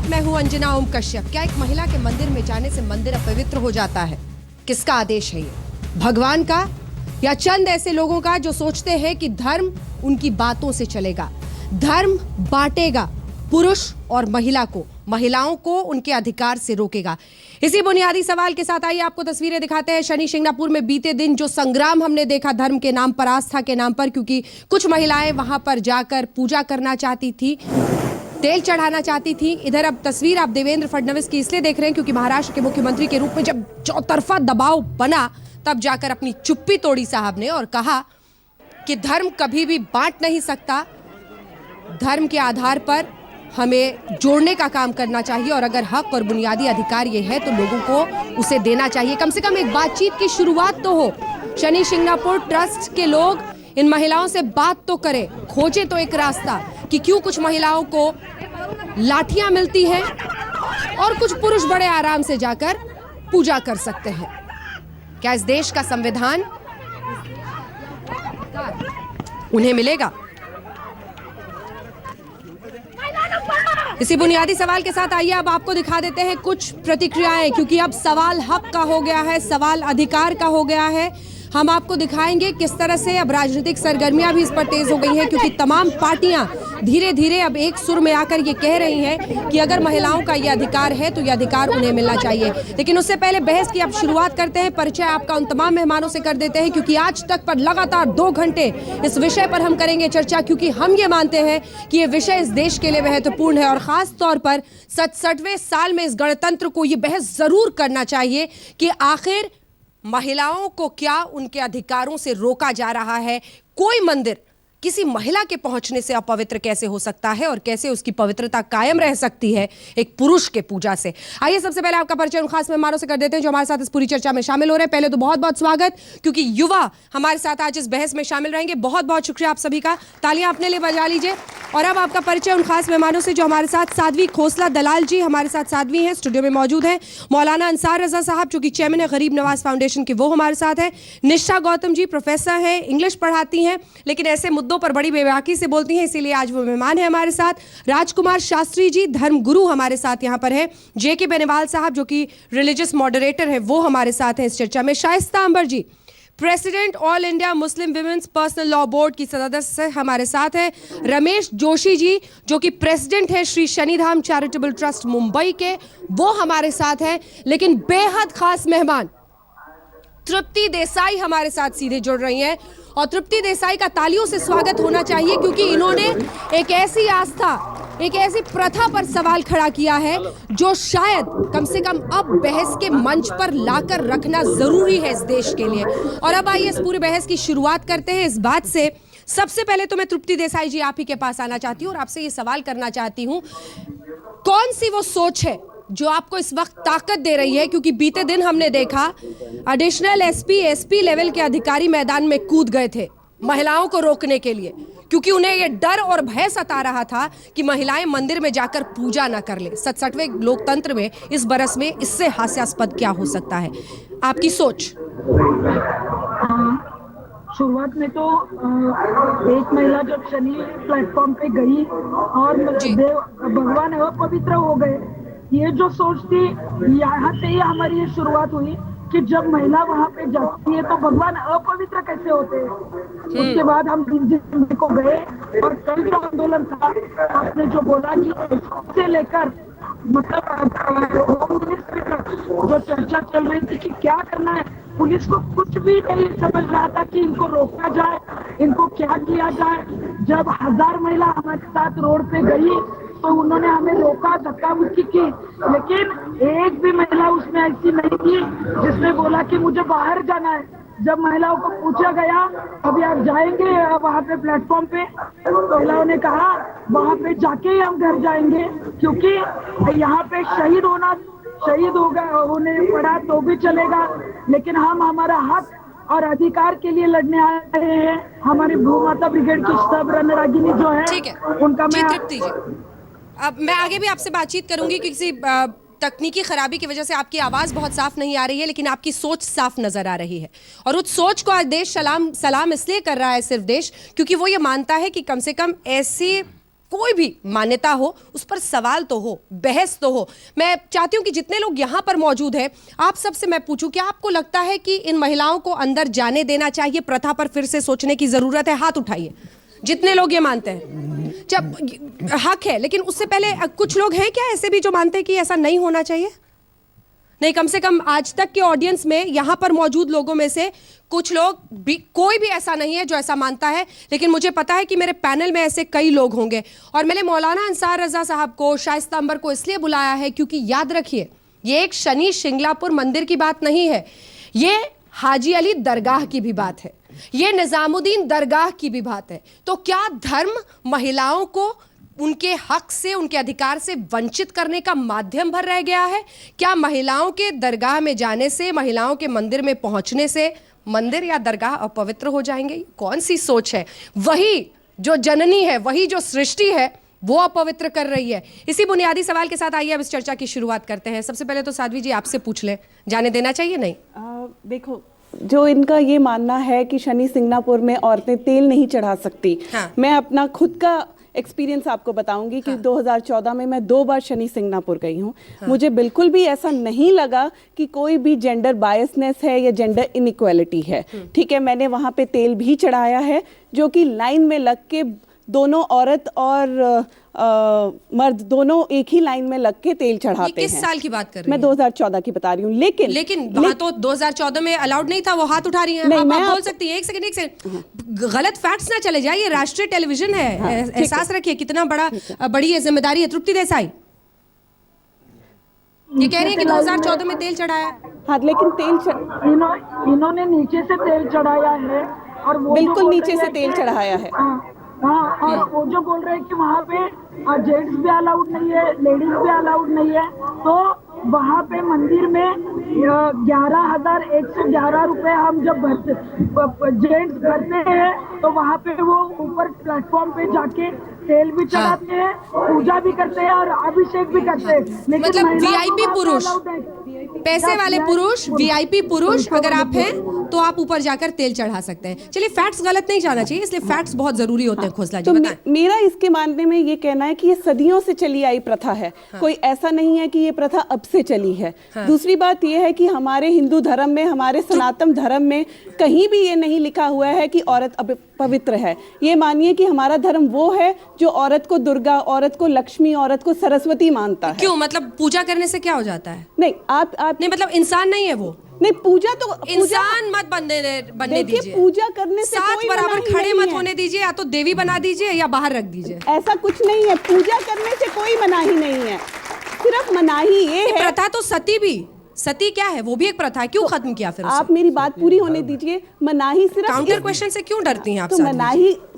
मैं हूं अंजना ओम कश्यप। क्या एक महिला के मंदिर में जाने से मंदिर अपवित्र हो जाता है? किसका आदेश है ये, भगवान का या चंद ऐसे लोगों का जो सोचते हैं कि धर्म उनकी बातों से चलेगा, धर्म बांटेगा पुरुष और महिला को, महिलाओं को उनके अधिकार से रोकेगा? इसी बुनियादी सवाल के साथ आइए आपको तस्वीरें दिखाते हैं शनि शिंगणापुर में बीते दिन जो संग्राम हमने देखा धर्म के नाम पर, आस्था के नाम पर, क्योंकि कुछ महिलाएं वहां पर जाकर पूजा करना चाहती थी, तेल चढ़ाना चाहती थी। इधर अब तस्वीर आप देवेंद्र फडणवीस की इसलिए देख रहे हैं क्योंकि महाराष्ट्र के मुख्यमंत्री के रूप में जब चौतरफा दबाव बना तब जाकर अपनी चुप्पी तोड़ी साहब ने और कहा कि धर्म कभी भी बांट नहीं सकता, धर्म के आधार पर हमें जोड़ने का काम करना चाहिए और अगर हक और बुनियादी अधिकार ये है तो लोगों को उसे देना चाहिए। कम से कम एक बातचीत की शुरुआत तो हो। शनि शिंगणापुर ट्रस्ट के लोग इन महिलाओं से बात तो करें, खोजे तो एक रास्ता कि क्यों कुछ महिलाओं को लाठियां मिलती हैं और कुछ पुरुष बड़े आराम से जाकर पूजा कर सकते हैं। क्या इस देश का संविधान उन्हें मिलेगा? इसी बुनियादी सवाल के साथ आइए अब आपको दिखा देते हैं कुछ प्रतिक्रियाएं, क्योंकि अब सवाल हक का हो गया है, सवाल अधिकार का हो गया है। हम आपको दिखाएंगे किस तरह से अब राजनीतिक सरगर्मियां भी इस पर तेज हो गई हैं, क्योंकि तमाम पार्टियां धीरे धीरे अब एक सुर में आकर ये कह रही हैं कि अगर महिलाओं का ये अधिकार है तो ये अधिकार उन्हें मिलना चाहिए। लेकिन उससे पहले बहस की अब शुरुआत करते हैं। परिचय आपका उन तमाम मेहमानों से कर देते हैं, क्योंकि आज तक पर लगातार 2 घंटे इस विषय पर हम करेंगे चर्चा, क्योंकि हम ये मानते हैं कि ये विषय इस देश के लिए महत्वपूर्ण है और खास तौर पर 67वें साल में इस गणतंत्र को ये बहस जरूर करना चाहिए कि आखिर महिलाओं को क्या उनके अधिकारों से रोका जा रहा है। कोई मंदिर किसी महिला के पहुंचने से अपवित्र कैसे हो सकता है और कैसे उसकी पवित्रता कायम रह सकती है एक पुरुष के पूजा से? आइए सबसे पहले आपका परिचय उन खास मेहमानों से कर देते हैं जो हमारे साथ इस पूरी चर्चा में शामिल हो रहे हैं। पहले तो बहुत बहुत स्वागत, क्योंकि युवा हमारे साथ आज इस बहस में शामिल रहेंगे। बहुत बहुत शुक्रिया आप सभी का, तालियां अपने लिए बजा लीजिए। और अब आपका परिचय उन खास मेहमानों से जो हमारे साथ साध्वी खोसला दलाल जी हमारे साथ साध्वी हैं, स्टूडियो में मौजूद हैं। मौलाना अंसार रजा साहब जो कि चेयरमैन है गरीब नवाज फाउंडेशन के, वो हमारे साथ हैं। निशा गौतम जी प्रोफेसर हैं, इंग्लिश पढ़ाती हैं लेकिन ऐसे मुद्दों पर बड़ी बेबाकी से बोलती हैं, इसीलिए आज वो मेहमान है हमारे साथ। राजकुमार शास्त्री जी धर्म गुरु हमारे साथ यहाँ पर है। जेके बेनीवाल साहब जो कि रिलीजियस मॉडरेटर है, वो हमारे साथ हैं इस चर्चा में। Shaista Amber ji president all India Muslim women's personal law board की सदस्य हमारे साथ है। रमेश जोशी जी जो कि प्रेसिडेंट है श्री शनिधाम चैरिटेबल ट्रस्ट मुंबई के, वो हमारे साथ हैं। लेकिन बेहद खास मेहमान तृप्ति देसाई हमारे साथ सीधे जुड़ रही हैं और तृप्ति देसाई का तालियों से स्वागत होना चाहिए, क्योंकि इन्होंने एक ऐसी आस्था, एक ऐसी प्रथा पर सवाल खड़ा किया है जो शायद कम से कम अब बहस के मंच पर लाकर रखना जरूरी है इस देश के लिए। और अब आइए इस पूरी बहस की शुरुआत करते हैं इस बात से। सबसे पहले तो मैं तृप्ति देसाई जी आप ही के पास आना चाहती हूँ और आपसे ये सवाल करना चाहती हूँ, कौन सी वो सोच है जो आपको इस वक्त ताकत दे रही है? क्योंकि बीते दिन हमने देखा एडिशनल एसपी लेवल के अधिकारी मैदान में कूद गए थे महिलाओं को रोकने के लिए, क्योंकि उन्हें यह डर और भय सता रहा था कि महिलाएं मंदिर में जाकर पूजा ना कर ले। 67वें लोकतंत्र में इस बरस में इससे हास्यास्पद क्या हो सकता है? आपकी सोच। शुरुआत में तो एक महिला जब शनि प्लेटफॉर्म पे गई और भगवान अपवित्र हो गए, ये जो सोच थी, यहाँ से ही हमारी ये शुरुआत हुई कि जब महिला वहाँ पे जाती है तो भगवान अपवित्र कैसे होते हैं। उसके बाद हम दिल्ली को गए और कल जो आंदोलन था, आपने जो बोला कि से लेकर मतलब होम मिनिस्ट्री तक जो चर्चा चल रही थी कि क्या करना है, पुलिस को कुछ भी नहीं समझ रहा था कि इनको रोका जाए, इनको क्या किया जाए। जब 1000 महिला हमारे साथ रोड पे गई तो उन्होंने हमें रोका, धक्का मुक्की की, लेकिन एक भी महिला उसमें ऐसी नहीं थी जिसने बोला कि मुझे बाहर जाना है। जब महिलाओं को पूछा गया अभी आप जाएंगे वहाँ पे प्लेटफॉर्म पे, तो महिलाओं ने कहा वहाँ पे जाके ही हम घर जाएंगे, क्योंकि यहाँ पे शहीद होने पड़ा तो भी चलेगा, लेकिन हम हमारा हक और अधिकार के लिए लड़ने आए हैं। हमारी भूमाता ब्रिगेड की सब रणरागिनी जो है उनका मैं अब मैं आगे भी आपसे बातचीत करूंगी, किसी तकनीकी खराबी की वजह से आपकी आवाज बहुत साफ नहीं आ रही है, लेकिन आपकी सोच साफ नजर आ रही है। और उस सोच को आज देश सलाम इसलिए कर रहा है, सिर्फ देश, क्योंकि वो ये मानता है कि कम से कम ऐसी कोई भी मान्यता हो उस पर सवाल तो हो, बहस तो हो। मैं चाहती हूं कि जितने लोग यहां पर मौजूद हैं, आप सबसे मैं पूछूं कि आपको लगता है कि इन महिलाओं को अंदर जाने देना चाहिए, प्रथा पर फिर से सोचने की जरूरत है? हाथ उठाइए जितने लोग ये मानते हैं। जब हक है, लेकिन उससे पहले कुछ लोग हैं क्या ऐसे भी जो मानते हैं कि ऐसा नहीं होना चाहिए? नहीं, कम से कम आज तक के ऑडियंस में यहां पर मौजूद लोगों में से कुछ लोग भी, कोई भी ऐसा नहीं है जो ऐसा मानता है। लेकिन मुझे पता है कि मेरे पैनल में ऐसे कई लोग होंगे, और मैंने मौलाना अंसार रजा साहब को, शाइस्ता अंबर को इसलिए बुलाया है क्योंकि याद रखिए, ये एक शनि शिंगलापुर मंदिर की बात नहीं है, ये हाजी अली दरगाह की भी बात है, ये निजामुद्दीन दरगाह की भी बात है। तो क्या धर्म महिलाओं को उनके हक से, उनके अधिकार से वंचित करने का माध्यम भर रह गया है? क्या महिलाओं के दरगाह में जाने से, महिलाओं के मंदिर में पहुंचने से मंदिर या दरगाह अपवित्र हो जाएंगे? कौन सी सोच है? वही जो जननी है, वही जो सृष्टि है, वो अपवित्र कर रही है। इसी बुनियादी सवाल के साथ आइए अब इस चर्चा की शुरुआत करते हैं। सबसे पहले तो साध्वी जी आपसे पूछ लें, जाने देना चाहिए नहीं? देखो, जो इनका ये मानना है कि शनि सिंगनापुर में औरतें तेल नहीं चढ़ा सकती, हाँ। मैं अपना खुद का एक्सपीरियंस आपको बताऊंगी कि 2014 में मैं 2 बार शनि सिंगनापुर गई हूँ। मुझे बिल्कुल भी ऐसा नहीं लगा कि कोई भी जेंडर बायसनेस है या जेंडर इनइक्वालिटी है। ठीक है, मैंने वहाँ पे तेल भी चढ़ाया है, जो कि लाइन में लग के दोनों औरत और मर्द दोनों एक ही लाइन में लग के तेल चढ़ाते हैं। किस साल की बात कर रही मैं 2014 की बता रही हूँ। लेकिन वहां तो 2014 में अलाउड नहीं था, वो हाथ उठा रही हैं। नहीं, आप मैं बोल सकती हैं। एक सेकंड, गलत फैक्ट्स ना चले जाए, ये राष्ट्रीय टेलीविजन है। एहसास रखिए कितना बड़ी ये जिम्मेदारी है। तृप्ति देसाई ये कह रही है कि 2014 में तेल चढ़ाया। हाँ, लेकिन इन्होंने नीचे से तेल चढ़ाया है, और वो बिल्कुल नीचे से तेल चढ़ाया है। हाँ, और वो जो बोल रहे हैं कि वहाँ पे जेंट्स भी अलाउड नहीं है, लेडीज भी अलाउड नहीं है, तो वहाँ पे मंदिर में 11,111 रुपए हम जब जेंट्स भरते हैं, तो वहाँ पे वो ऊपर प्लेटफॉर्म पे जाके तेल भी चढ़ाते हैं, पूजा भी करते हैं और अभिषेक भी करते हैं। लेकिन मतलब वीआईपी पुरुष, पैसे वाले पुरुष, वीआईपी पुरुष अगर आप हैं तो आप ऊपर जाकर तेल चढ़ा सकते हैं। चलिए, फैक्ट्स गलत नहीं जाना चाहिए, इसलिए फैक्ट्स बहुत जरूरी होते हैं। खोसला जी बताएं। मेरा इसके मानने में ये कहना है कि ये सदियों से चली आई प्रथा है। कोई ऐसा नहीं है कि ये प्रथा अब से चली है। दूसरी बात ये है कि हमारे हिंदू धर्म में, हमारे सनातन धर्म में कहीं भी ये नहीं लिखा हुआ है कि औरत पवित्र है। ये मानिए कि हमारा धर्म वो है जो औरत को दुर्गा, औरत को लक्ष्मी, औरत को सरस्वती मानता है। क्यों? मतलब पूजा करने से क्या हो जाता है? नहीं, आप नहीं, मतलब इंसान नहीं है वो। नहीं, पूजा तो इंसान मत बनने दीजिए। पूजा करने से साथ कोई बराबर मनाही खड़े नहीं मत है। होने दीजिए, या तो देवी बना दीजिए या बाहर रख दीजिए। ऐसा कुछ नहीं है, पूजा करने से कोई मनाही नहीं है। सिर्फ मनाही ये है, प्रथा तो सती भी, सती क्या है? वो भी एक प्रथा है, क्यों खत्म किया फिर उसे? आप मेरी बात पूरी होने दीजिए। मनाही सिर्फ काउंटर क्वेश्चन से क्यों डरती हैं आप? तो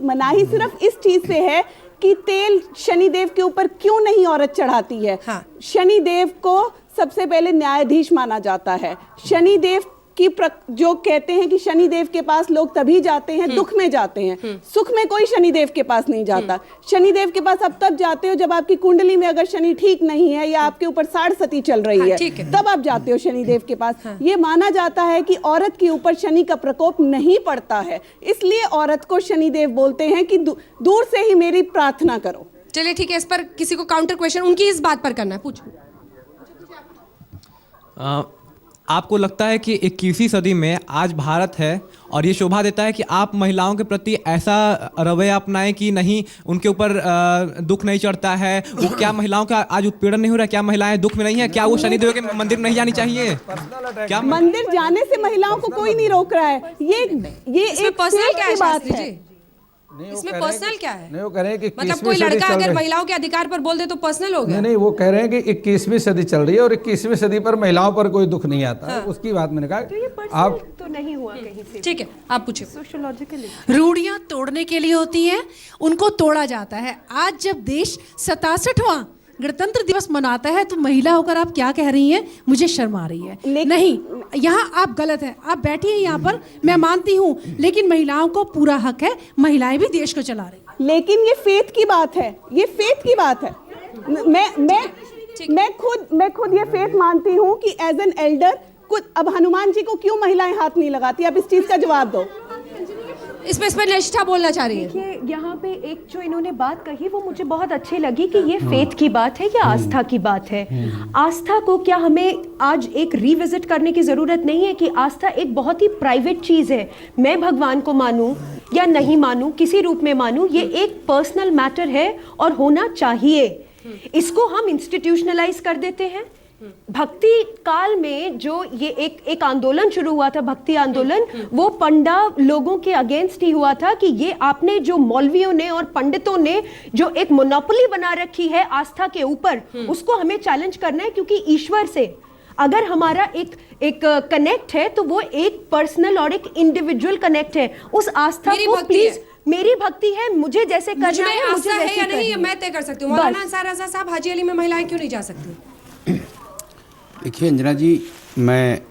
मनाही सिर्फ इस चीज से है कि तेल शनिदेव के ऊपर क्यों नहीं औरत चढ़ाती है। हाँ। शनिदेव को सबसे पहले न्यायाधीश माना जाता है। शनिदेव की जो कहते हैं कि शनिदेव के पास लोग तभी जाते हैं दुख में जाते हैं, सुख में कोई शनिदेव के पास नहीं जाता। शनिदेव के पास आप तब जाते हो जब आपकी कुंडली में अगर शनि ठीक नहीं है या आपके ऊपर 60 सती चल रही है, तब आप जाते हो शनिदेव के पास। ये माना जाता है कि औरत के ऊपर शनि का प्रकोप नहीं पड़ता है, इसलिए औरत को शनिदेव बोलते हैं कि दूर से ही मेरी प्रार्थना करो। चलिए ठीक है, इस पर किसी को काउंटर क्वेश्चन उनकी इस बात पर करना है, पूछो। आपको लगता है कि 21वीं सदी में आज भारत है और ये शोभा देता है कि आप महिलाओं के प्रति ऐसा रवैया अपनाएं कि नहीं, उनके ऊपर दुख नहीं चढ़ता है? वो क्या महिलाओं का आज उत्पीड़न नहीं हो रहा? क्या महिलाएं दुख में नहीं है? क्या वो शनिदेव के मंदिर नहीं जानी चाहिए? क्या मंदिर जाने से महिलाओं को कोई नहीं रोक रहा है। ये एक पर्सनल क्या है बात है। इसमें पर्सनल क्या है? नहीं, वो कह रहे हैं कि मतलब कोई लड़का अगर महिलाओं के अधिकार पर बोल दे तो पर्सनल हो गया? नहीं, वो कह रहे हैं कि 21वीं सदी चल रही है और 21वीं सदी पर महिलाओं पर कोई दुख नहीं आता है। उसकी बात मैंने कहा। तो आप तो नहीं हुआ कहीं से। ठीक है, आप पूछिए। सोशियोलॉजिकली रूढ़ियां तोड़ने के लिए होती हैं, उनको तोड़ा जाता है। आज जब देश 67वां गणतंत्र दिवस मनाता है तो महिला होकर आप क्या कह रही हैं? मुझे शर्म आ रही है। नहीं, यहाँ आप गलत हैं। आप बैठिए यहाँ पर, मैं मानती हूँ, लेकिन महिलाओं को पूरा हक है, महिलाएं भी देश को चला रही हैं। लेकिन ये फेथ की बात है, ये फेथ की बात है। मैं खुद ये फेथ मानती हूँ कि एज एन एल्डर, अब हनुमान जी को क्यों महिलाएं हाथ नहीं लगाती? आप इस चीज का जवाब दो। इस पे निष्ठा बोलना चाह रही है। देखिए यहाँ पे एक जो इन्होंने बात कही वो मुझे बहुत अच्छी लगी कि ये फेथ की बात है या आस्था की बात है। आस्था को क्या हमें आज एक रिविजिट करने की जरूरत नहीं है कि आस्था एक बहुत ही प्राइवेट चीज है। मैं भगवान को मानूं या नहीं मानूं, किसी रूप में मानूं, ये एक पर्सनल मैटर है और होना चाहिए। इसको हम इंस्टीट्यूशनलाइज कर देते हैं। भक्ति काल में जो ये एक आंदोलन शुरू हुआ था, भक्ति आंदोलन, वो पंडा लोगों के अगेंस्ट ही हुआ था कि ये आपने जो मौलवियों ने और पंडितों ने जो एक मोनोपोली बना रखी है आस्था के ऊपर, उसको हमें चैलेंज करना है। क्योंकि ईश्वर से अगर हमारा एक कनेक्ट है तो वो एक पर्सनल और एक इंडिविजुअल कनेक्ट है। उस आस्था को प्लीज, मेरी भक्ति है, मुझे जैसे करना है, मुझे है या नहीं मैं तय कर सकती हूँ। मौलाना अंसार रज़ा साहब, हाजी अली में महिलाएं क्यों नहीं जा सकती? देखिए अंजना जी, मैं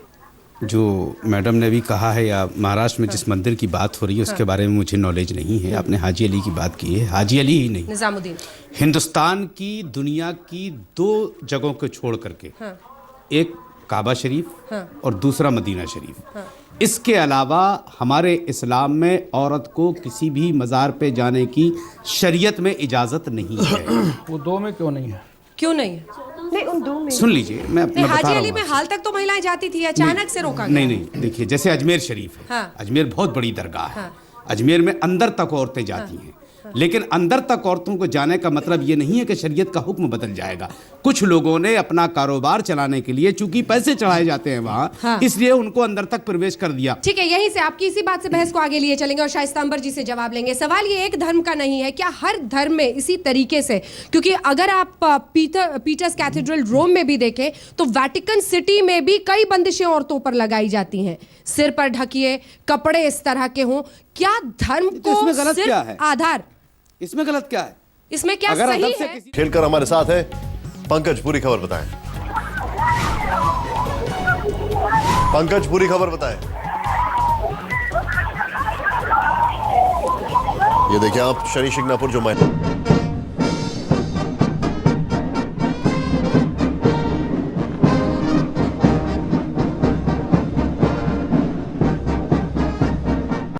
जो मैडम ने भी कहा है या महाराष्ट्र में जिस मंदिर की बात हो रही है उसके बारे में मुझे नॉलेज नहीं है। आपने हाजी अली की बात की है, हाजी अली ही नहीं, निजामुद्दीन, हिंदुस्तान की, दुनिया की 2 जगहों को छोड़ करके, एक काबा शरीफ और दूसरा मदीना शरीफ। इसके अलावा हमारे इस्लाम में औरत को किसी भी मज़ार पे जाने की शरीयत में इजाज़त नहीं है। वो 2 में क्यों नहीं है? क्यों नहीं है? नहीं, उन 2 में सुन लीजिए, मैं बता हाजी रहा अली हूँ में हाल तक तो महिलाएं जाती थी, अचानक से रोका गया। नहीं, देखिए जैसे अजमेर शरीफ है, हाँ। अजमेर बहुत बड़ी दरगाह है। अजमेर में अंदर तक औरतें जाती हैं, लेकिन अंदर तक औरतों को जाने का मतलब ये नहीं है कि शरीयत का हुक्म बदल जाएगा। कुछ लोगों ने अपना कारोबार चलाने के लिए, चूंकि पैसे चढ़ाए जाते हैं वहाँ, इसलिए उनको अंदर तक प्रवेश कर दिया। ठीक है, यहीं से आपकी इसी बात से बहस को आगे लिए चलेंगे और शाइस्ता अंबर जी से जवाब लेंगे। सवाल ये एक धर्म का नहीं है, क्या हर धर्म में इसी तरीके से? क्योंकि अगर आप पीटर्स कैथेड्रल रोम में भी देखें तो वेटिकन सिटी में भी कई बंदिशें औरतों पर लगाई जाती हैं। सिर पर ढकिए, कपड़े इस तरह के हों। क्या धर्म को इसमें गलत सिर्फ क्या है? आधार, इसमें गलत क्या है? इसमें क्या सही है? खेलकर हमारे साथ है पंकज, पूरी खबर बताएं। पंकज, पूरी खबर बताएं। ये देखिए आप शनि शिंगणापुर जो